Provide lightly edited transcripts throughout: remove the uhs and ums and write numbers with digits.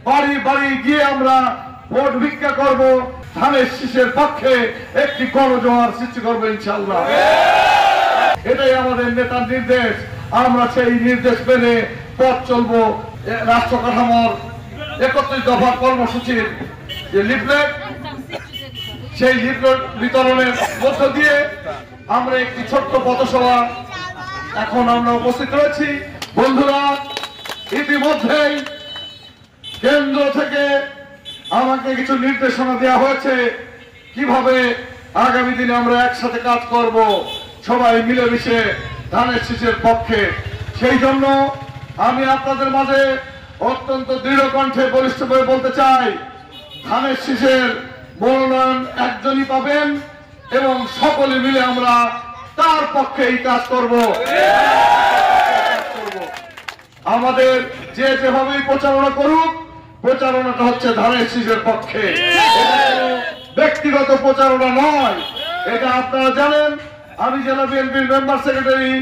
বাড়ি বাড়ি গিয়ে আমরা ভোট ভিক্ষা করব, ধানের শীষের পক্ষে একটি গণজোয়ার সৃষ্টি করবো ইনশাআল্লাহ। এটাই আমাদের নেতার নির্দেশ। আমরা সেই নির্দেশ মেনে পথ চলবো। রাষ্ট্র কাঠামোর 31 দফা কর্মসূচির যে লিফলেট, সেই লিফলেট বিতরণের মধ্য দিয়ে আমরা একটি ছোট্ট পথসভা এখন আমরা উপস্থিত রয়েছি। বন্ধুরা, ইতিমধ্যেই কেন্দ্র থেকে আমাকে কিছু নির্দেশনা দেওয়া হয়েছে কিভাবে আগামী দিনে আমরা একসাথে কাজ করব, সবাই মিলেমিশে ধানের শীষের পক্ষে। সেই জন্য আমি আপনাদের মাঝে অত্যন্ত দৃঢ় কণ্ঠে বলিষ্ঠভাবে বলতে চাই, ধানের শীষের মনোনয়ন একজনই পাবেন এবং সকলে মিলে আমরা তার পক্ষে এই কাজ করব। আমাদের যে যেভাবেই প্রচারণা করুক, প্রচারণাটা হচ্ছে ধানের শীষের পক্ষে, ব্যক্তিগত প্রচারণা নয়। এটা আপনারা জানেন। আমি জেলা বিএনপির মেম্বার সেক্রেটারি,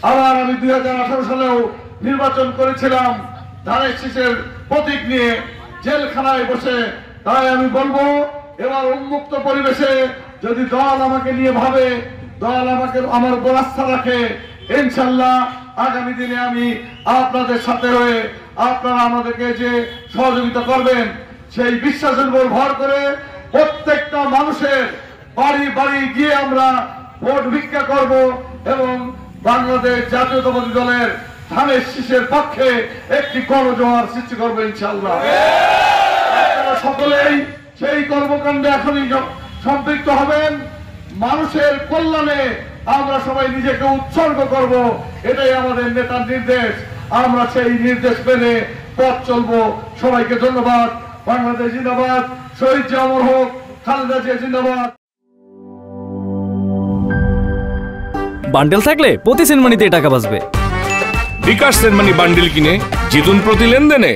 আবার আমি 2018 সালেও নির্বাচন করেছিলাম ধানের শীষের প্রতীক নিয়ে জেলখানায় বসে। তাই আমি বলবো, এবার উন্মুক্ত পরিবেশে যদি দল আমাকে নিয়ে ভাবে, দল আমাকে আমার উপর আস্থা রাখে, ইনশাল্লাহ আগামী দিনে আমি আপনাদের সাথে হয়ে আপনারা আমাদেরকে যে সহযোগিতা করবেন, সেই বিশ্বাসের উপর ভর করে প্রত্যেকটা মানুষের বাড়ি বাড়ি গিয়ে আমরা ভোট ভিক্ষা করব এবং বাংলাদেশ জাতীয়তাবাদী দলের ধানের শীষের পক্ষে একটি গণজোয়ার সৃষ্টি করবো ইনশাআল্লাহ। আপনারা সকলেই সেই কর্মকাণ্ডে এখনই সম্পৃক্ত হবেন। মানুষের কল্যাণে আমরা সবাই নিজেকে উৎসর্গ করব, এটাই আমাদের নেতার নির্দেশ। আমরা সেই নির্দেশ মেনে পথ চলবো। সবাইকে ধন্যবাদ। বাংলাদেশ জিন্দাবাদ, শহীদ জিয়া অমর হোক, খালেদা জিয়া জিন্দাবাদ। বান্ডেল থাকলে প্রতি সেনমানিতে টাকা বাঁচবে। বিকাশ সেনমানি বান্ডেল কিনে জিতুন প্রতি লেনদেনে।